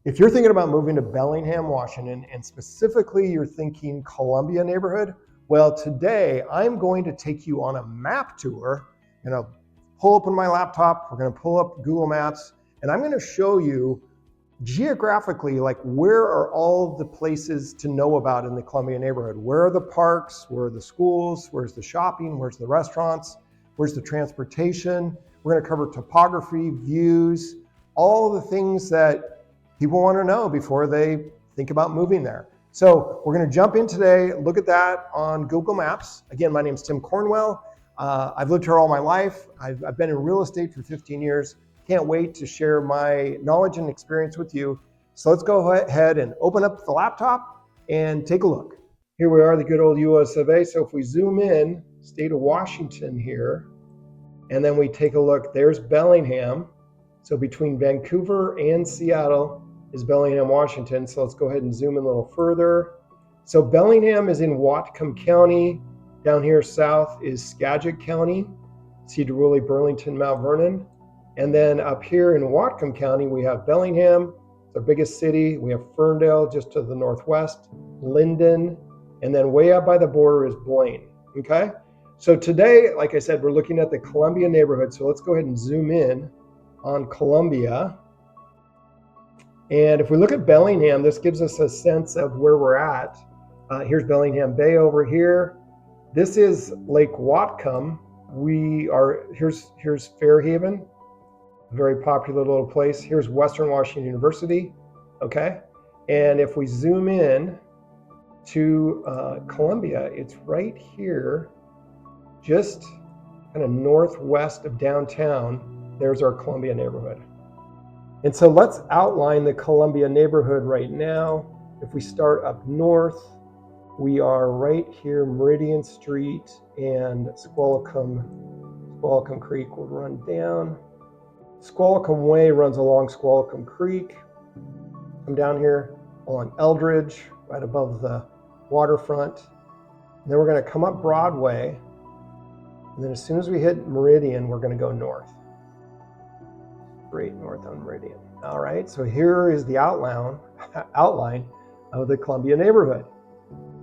If you're thinking about moving to Bellingham, Washington, and specifically you're thinking Columbia neighborhood, well, today I'm going to take you on a map tour. And I'll pull open my laptop, we're going to pull up Google Maps, and I'm going to show you geographically, like, where are all the places to know about in the Columbia neighborhood? Where are the parks? Where are the schools? Where's the shopping? Where's the restaurants? Where's the transportation? We're going to cover topography, views, all the things that people want to know before they think about moving there. So we're going to jump in today, look at that on Google Maps. Again, my name's Tim Cornwell. I've lived here all my life. I've been in real estate for 15 years. Can't wait to share my knowledge and experience with you. So let's go ahead and open up the laptop and take a look. Here we are, the good old US of A. So if we zoom in, state of Washington here, and then we take a look, there's Bellingham. So between Vancouver and Seattle is Bellingham, Washington. So let's go ahead and zoom in a little further. So Bellingham is in Whatcom County. Down here south is Skagit County, Cedar Woolley, Burlington, Mount Vernon. And then up here in Whatcom County, we have Bellingham, the biggest city. We have Ferndale just to the northwest, Linden, and then way up by the border is Blaine, okay? So today, like I said, we're looking at the Columbia neighborhood. So let's go ahead and zoom in on Columbia. And if we look at Bellingham, this gives us a sense of where we're at. Here's Bellingham Bay over here. This is Lake Whatcom. Here's Fairhaven, a very popular little place. Here's Western Washington University, okay? And if we zoom in to Columbia, it's right here, just kind of northwest of downtown. There's our Columbia neighborhood. And so let's outline the Columbia neighborhood right now. If we start up north, we are right here, Meridian Street and Squalicum Creek will run down. Squalicum Way runs along Squalicum Creek. Come down here along Eldridge, right above the waterfront. And then we're going to come up Broadway. And then as soon as we hit Meridian, we're going to go north. Straight north on Meridian. All right, so here is the outline of the Columbia neighborhood.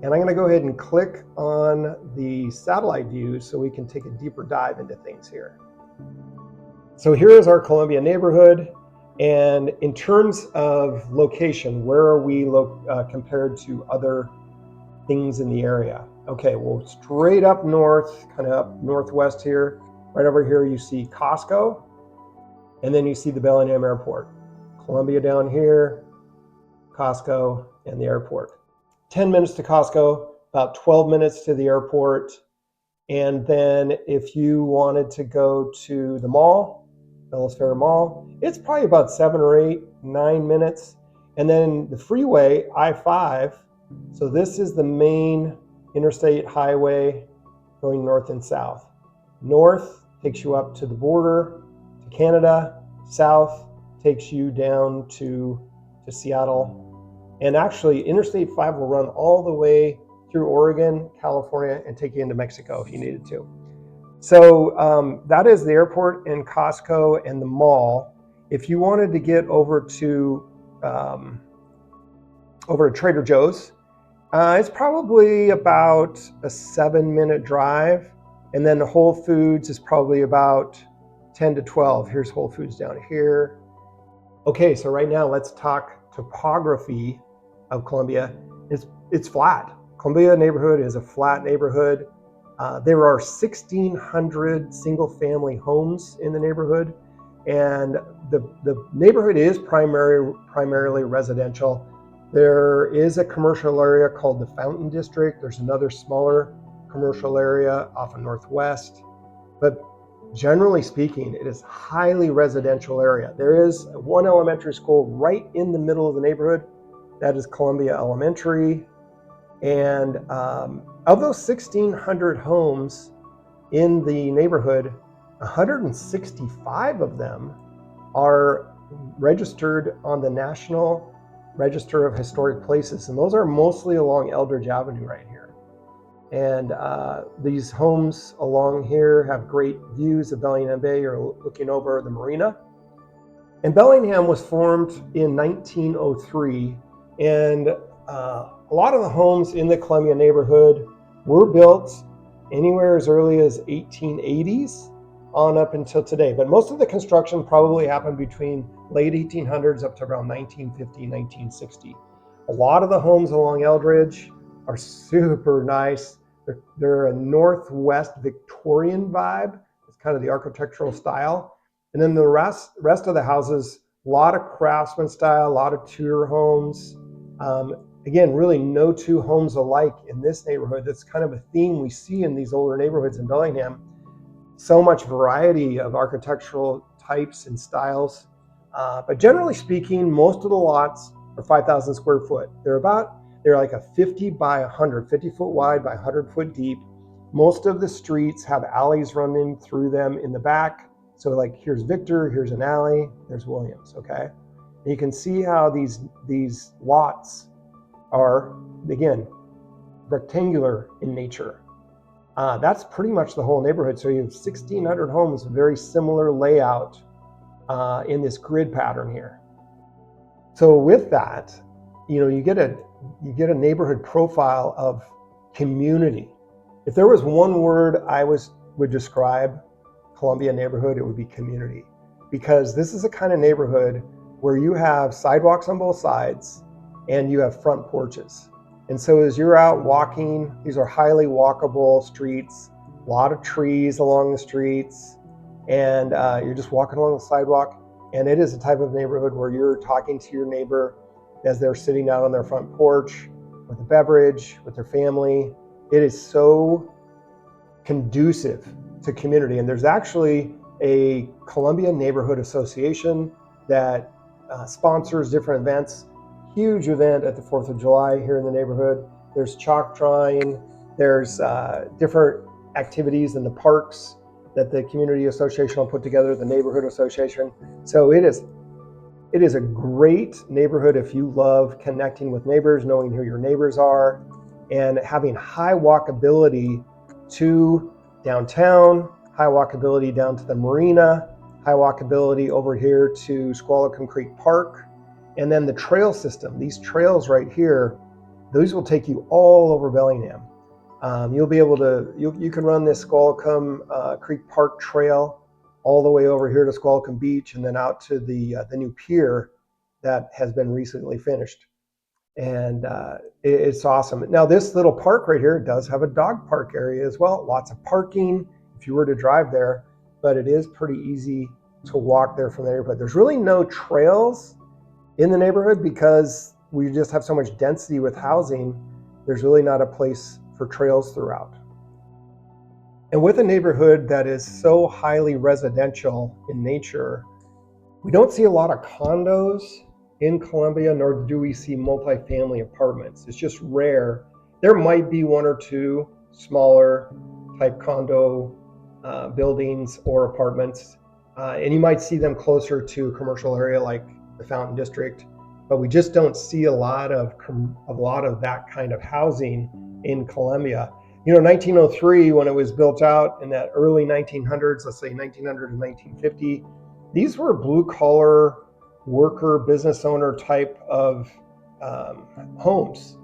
And I'm going to go ahead and click on the satellite view so we can take a deeper dive into things here. So here is our Columbia neighborhood. And in terms of location, where are we compared to other things in the area? Okay, well, straight up north, kind of up northwest here, right over here, you see Costco. And then you see the Bellingham Airport. Columbia down here, Costco, and the airport. 10 minutes to Costco, about 12 minutes to the airport. And then if you wanted to go to the mall, Bellows Fair Mall, it's probably about 7 or 8, 9 minutes. And then the freeway, I-5, so this is the main interstate highway going north and south. North takes you up to the border, to Canada. South takes you down to Seattle. And actually, Interstate 5 will run all the way through Oregon, California, and take you into Mexico if you needed to. So that is the airport and Costco and the mall. If you wanted to get over to Trader Joe's, it's probably about a 7-minute drive. And then Whole Foods is probably about 10 to 12. Here's Whole Foods down here. Okay, so right now let's talk topography of Columbia. It's flat. Columbia neighborhood is a flat neighborhood. There are 1,600 single-family homes in the neighborhood, and the neighborhood is primarily residential. There is a commercial area called the Fountain District. There's another smaller commercial area off of Northwest, but generally speaking, it is highly residential area. There is one elementary school right in the middle of the neighborhood. That is Columbia Elementary. And of those 1,600 homes in the neighborhood, 165 of them are registered on the National Register of Historic Places. And those are mostly along Eldridge Avenue right here. And these homes along here have great views of Bellingham Bay. You're looking over the marina. And Bellingham was formed in 1903, and a lot of the homes in the Columbia neighborhood were built anywhere as early as 1880s on up until today. But most of the construction probably happened between late 1800s up to around 1950, 1960. A lot of the homes along Eldridge are super nice. They're a Northwest Victorian vibe. It's kind of the architectural style. And then the rest of the houses, a lot of craftsman style, a lot of Tudor homes. Again, really no two homes alike in this neighborhood. That's kind of a theme we see in these older neighborhoods in Bellingham. So much variety of architectural types and styles. But generally speaking, most of the lots are 5,000 square foot. They're like a 50 by 100, 50 foot wide by 100 foot deep. Most of the streets have alleys running through them in the back. So like here's Victor, here's an alley, there's Williams, okay? And you can see how these lots are, again, rectangular in nature. That's pretty much the whole neighborhood. So you have 1,600 homes, very similar layout in this grid pattern here. So with that, you get a neighborhood profile of community. If there was one word I would describe Columbia neighborhood, it would be community, because this is a kind of neighborhood where you have sidewalks on both sides and you have front porches. And so as you're out walking, these are highly walkable streets, a lot of trees along the streets, and you're just walking along the sidewalk. And it is a type of neighborhood where you're talking to your neighbor as they're sitting out on their front porch with a beverage, with their family. It is so conducive to community. And there's actually a Columbia Neighborhood Association that sponsors different events. Huge event at the 4th of July here in the neighborhood. There's chalk drawing. There's different activities in the parks that the community association will put together, the neighborhood association. So it is a great neighborhood if you love connecting with neighbors, knowing who your neighbors are, and having high walkability to downtown, high walkability down to the marina, high walkability over here to Squalicum Creek Park, and then the trail system. These trails right here, those will take you all over Bellingham. You'll be able to, you can run this Squalicum Creek Park Trail all the way over here to Squalicum Beach and then out to the new pier that has been recently finished. And it's awesome. Now this little park right here does have a dog park area as well. Lots of parking if you were to drive there, but it is pretty easy to walk there from the neighborhood. There's really no trails in the neighborhood because we just have so much density with housing. There's really not a place for trails throughout. And with a neighborhood that is so highly residential in nature, we don't see a lot of condos in Columbia, nor do we see multifamily apartments. It's just rare. There might be one or two smaller type condo buildings or apartments, and you might see them closer to a commercial area like the Fountain District, but we just don't see a lot of that kind of housing in Columbia. 1903, when it was built out in that early 1900s, let's say 1900 to 1950, these were blue collar worker, business owner type of homes.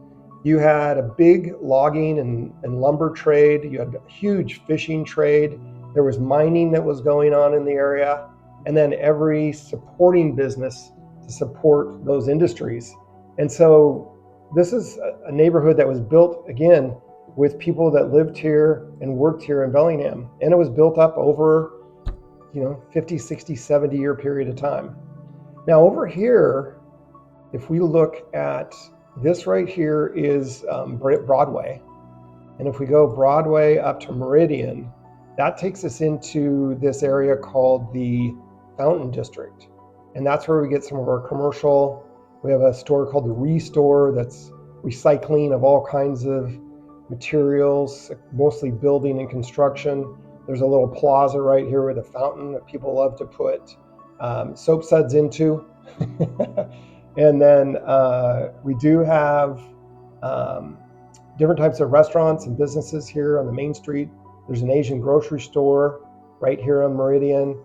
You had a big logging and lumber trade. You had a huge fishing trade. There was mining that was going on in the area, and then every supporting business to support those industries. And so this is a neighborhood that was built, again, with people that lived here and worked here in Bellingham. And it was built up over, 50, 60, 70 year period of time. Now over here, if we look at this right here is Broadway. And if we go Broadway up to Meridian, that takes us into this area called the Fountain District. And that's where we get some of our commercial. We have a store called the Restore that's recycling of all kinds of materials, mostly building and construction. There's a little plaza right here with a fountain that people love to put soap suds into. And then we do have different types of restaurants and businesses here on the main street. There's an Asian grocery store right here on Meridian.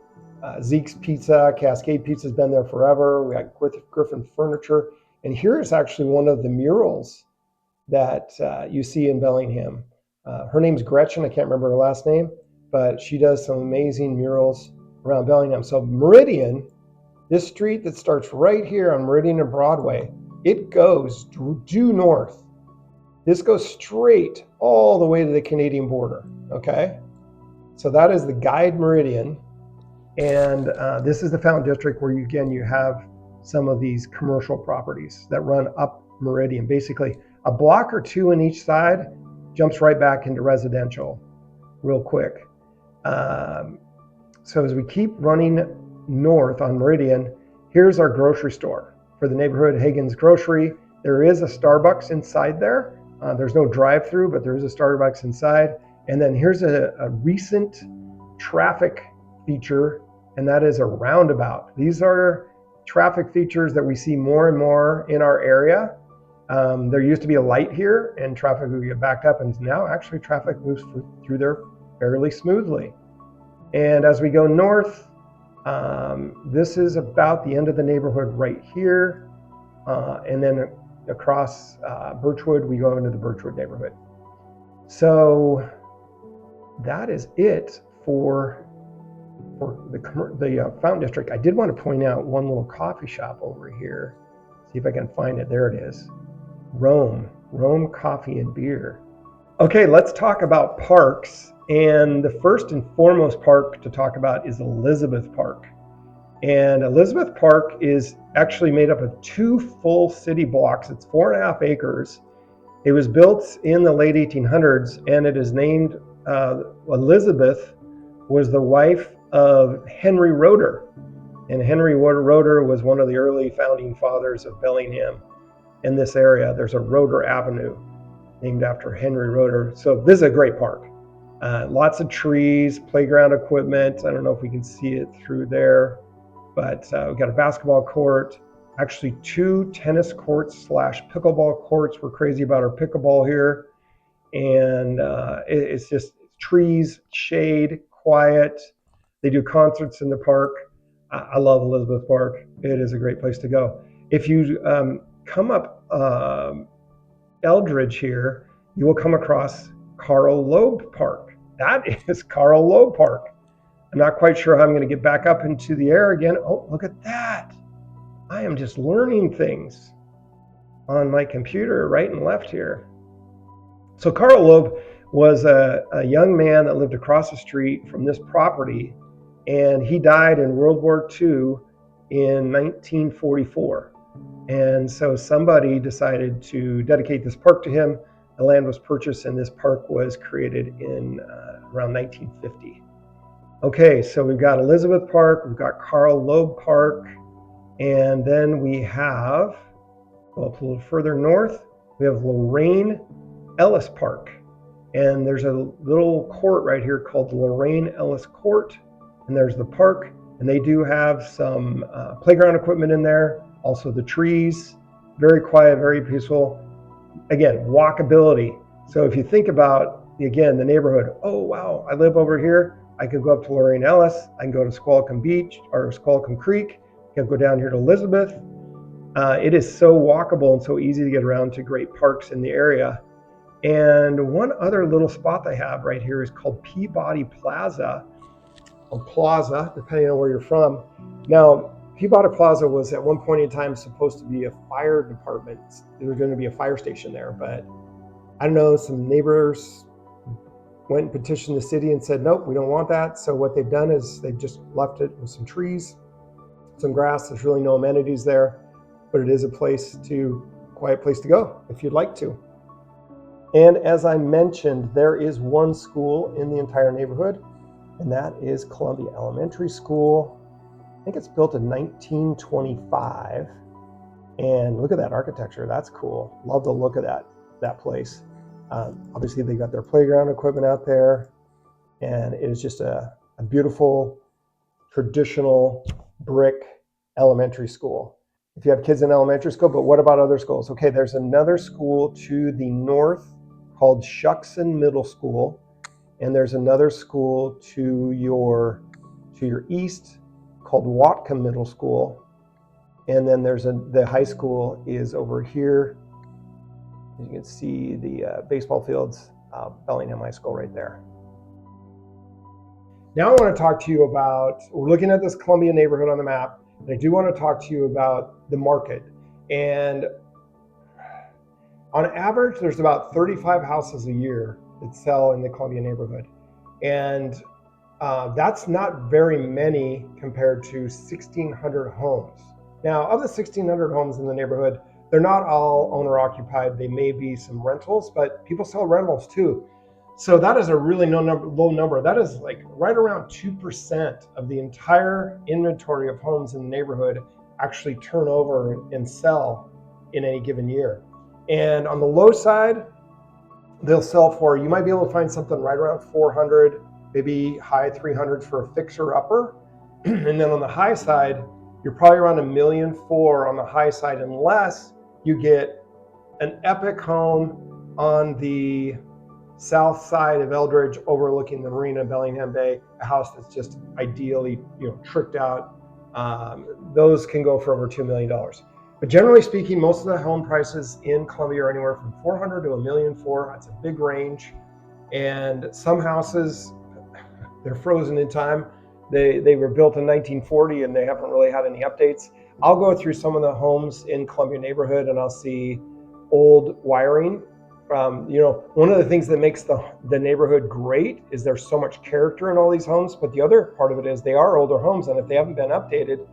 Zeke's Pizza, Cascade Pizza's been there forever. We got Griffin Furniture. And here is actually one of the murals that you see in Bellingham. Her name's Gretchen. I can't remember her last name, but she does some amazing murals around Bellingham. So Meridian, this street that starts right here on Meridian and Broadway, it goes due north. This goes straight all the way to the Canadian border, okay? So that is the Guide Meridian. And this is the Fountain District where, you have some of these commercial properties that run up Meridian. Basically, a block or two on each side jumps right back into residential real quick. So as we keep running north on Meridian, here's our grocery store for the neighborhood, Hagen's Grocery. There is a Starbucks inside there. There's no drive-through, but there is a Starbucks inside. And then here's a recent traffic feature, and that is a roundabout. These are traffic features that we see more and more in our area. There used to be a light here and traffic would get backed up, and now actually traffic moves through there fairly smoothly. And as we go north, this is about the end of the neighborhood right here. And then across Birchwood, we go into the Birchwood neighborhood. So that is it for the Fountain District. I did want to point out one little coffee shop over here. See if I can find it. There it is. Rome Coffee and Beer. Okay, let's talk about parks. And the first and foremost park to talk about is Elizabeth Park. And Elizabeth Park is actually made up of 2 full city blocks. It's 4.5 acres. It was built in the late 1800s, and it is named Elizabeth was the wife of Henry Roeder. And Henry Roeder was one of the early founding fathers of Bellingham. In this area, there's a Roeder Avenue named after Henry Roeder. So this is a great park. Lots of trees, playground equipment. I don't know if we can see it through there, but we've got a basketball court, actually 2 tennis courts / pickleball courts. We're crazy about our pickleball here. And it's just trees, shade, quiet. They do concerts in the park. I love Elizabeth Park. It is a great place to go. If you come up Eldridge here, you will come across Carl Loeb Park. That is Carl Loeb Park. I'm not quite sure how I'm going to get back up into the air again. Oh, look at that. I am just learning things on my computer right and left here. So Carl Loeb was a young man that lived across the street from this property, and he died in World War II in 1944. And so somebody decided to dedicate this park to him. The land was purchased, and this park was created in around 1950. Okay, so we've got Elizabeth Park, we've got Carl Loeb Park, and then we have, well, a little further north, we have Lorraine Ellis Park. And there's a little court right here called the Lorraine Ellis Court, and there's the park, and they do have some playground equipment in there, also the trees, very quiet, very peaceful. Again, walkability. So if you think about, again, the neighborhood, oh wow, I live over here, I could go up to Lorraine Ellis, I can go to Squalicum Beach or Squalicum Creek, I can go down here to Elizabeth. It is so walkable and so easy to get around to great parks in the area. And one other little spot they have right here is called Peabody Plaza, or Plaza, depending on where you're from. Now, Peabody Plaza was at one point in time supposed to be a fire department. There was going to be a fire station there, but I don't know, some neighbors went and petitioned the city and said, nope, we don't want that. So what they've done is they've just left it with some trees, some grass. There's really no amenities there, but it is a quiet place to go if you'd like to. And as I mentioned, there is one school in the entire neighborhood, and that is Columbia Elementary School. I think it's built in 1925. And look at that architecture. That's cool. Love the look of that place. Obviously, they got their playground equipment out there, and it is just a beautiful, traditional brick elementary school. If you have kids in elementary school, but what about other schools? Okay, there's another school to the north called Shuckson Middle School, and there's another school to your east called Whatcom Middle School. And then there's the high school is over here. You can see the baseball fields, Bellingham High School right there. Now I want to talk to you about, we're looking at this Columbia neighborhood on the map, and I do want to talk to you about the market. And on average, there's about 35 houses a year that sell in the Columbia neighborhood. And that's not very many compared to 1,600 homes. Now, of the 1,600 homes in the neighborhood, they're not all owner occupied. They may be some rentals, but people sell rentals too. So that is a really low number. That is like right around 2% of the entire inventory of homes in the neighborhood actually turn over and sell in any given year. And on the low side, they'll sell for, you might be able to find something right around 400, maybe high 300s for a fixer upper. And then on the high side, you're probably around $1.4 million on the high side, unless you get an epic home on the south side of Eldridge overlooking the marina in Bellingham Bay, a house that's just ideally, tricked out. Those can go for over $2 million. But generally speaking, most of the home prices in Columbia are anywhere from 400 to $1.4 million. That's a big range. And some houses, they're frozen in time. They were built in 1940 and they haven't really had any updates. I'll go through some of the homes in Columbia neighborhood and I'll see old wiring. One of the things that makes the neighborhood great is there's so much character in all these homes, but the other part of it is they are older homes, and if they haven't been updated,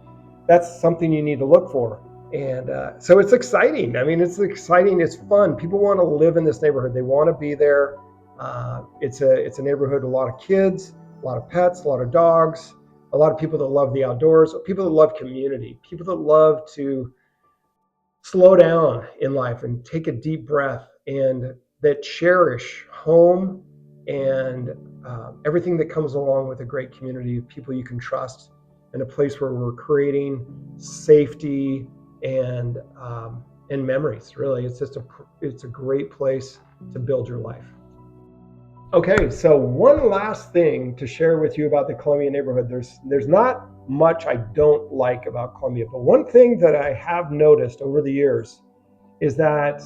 that's something you need to look for. And so it's exciting. I mean, it's exciting. It's fun. People want to live in this neighborhood. They want to be there. It's a neighborhood, a lot of kids, a lot of pets, a lot of dogs, a lot of people that love the outdoors, people that love community, people that love to slow down in life and take a deep breath, and that cherish home and everything that comes along with a great community of people you can trust, and a place where we're creating safety and memories. Really, it's a great place to build your life. Okay, so one last thing to share with you about the Columbia neighborhood. There's not much I don't like about Columbia, but one thing that I have noticed over the years is that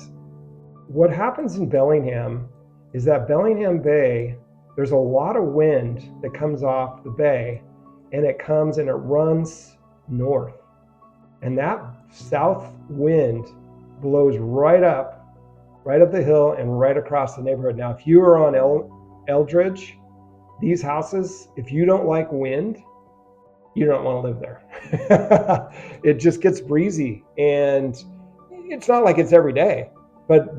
what happens in Bellingham is that Bellingham Bay, there's a lot of wind that comes off the bay, and it comes and it runs north. And that south wind blows right up the hill and right across the neighborhood. Now, if you are on Eldridge, these houses, if you don't like wind, you don't want to live there. It just gets breezy, and it's not like it's every day, but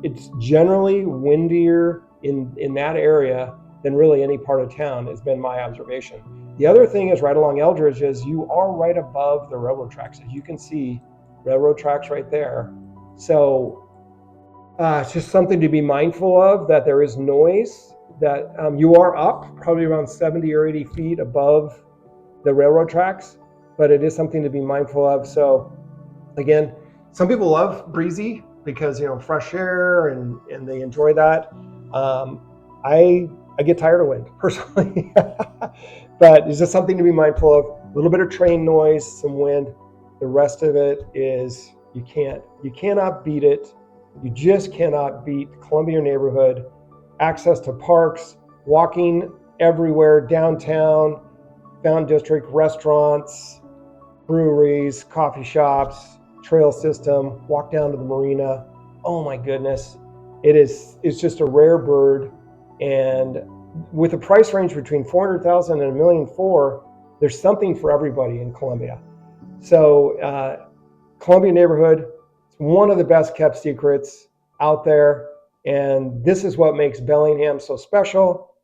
it's generally windier in that area than really any part of town, has been my observation. The other thing is right along Eldridge is you are right above the railroad tracks. As you can see, railroad tracks right there. So it's just something to be mindful of, that there is noise, that you are up probably around 70 or 80 feet above the railroad tracks, but it is something to be mindful of. So again, some people love breezy because, fresh air and they enjoy that. I get tired of wind personally, but it's just something to be mindful of. A little bit of train noise, some wind. The rest of it is, you cannot beat it. You just cannot beat Columbia neighborhood. Access to parks, walking everywhere, downtown, Fountain District, restaurants, breweries, coffee shops, trail system, walk down to the marina. Oh my goodness. It's just a rare bird. And with a price range between $400,000 and $1.4 million, there's something for everybody in Columbia. So Columbia neighborhood, it's one of the best kept secrets out there. And this is what makes Bellingham so special.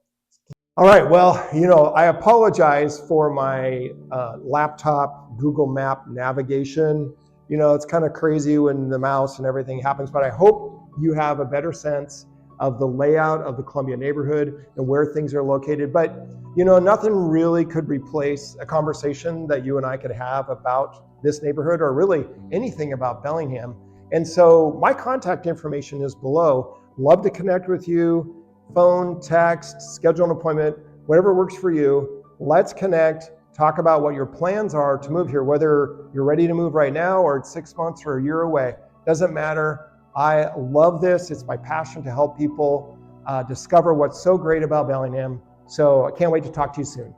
All right, well, I apologize for my laptop Google Map navigation. It's kind of crazy when the mouse and everything happens, but I hope you have a better sense of the layout of the Columbia neighborhood and where things are located. But, nothing really could replace a conversation that you and I could have about this neighborhood, or really anything about Bellingham. And so my contact information is below. Love to connect with you. Phone, text, schedule an appointment, whatever works for you. Let's connect. talk about what your plans are to move here, whether you're ready to move right now or it's 6 months or a year away. Doesn't matter. I love this. It's my passion to help people discover what's so great about Bellingham. So I can't wait to talk to you soon.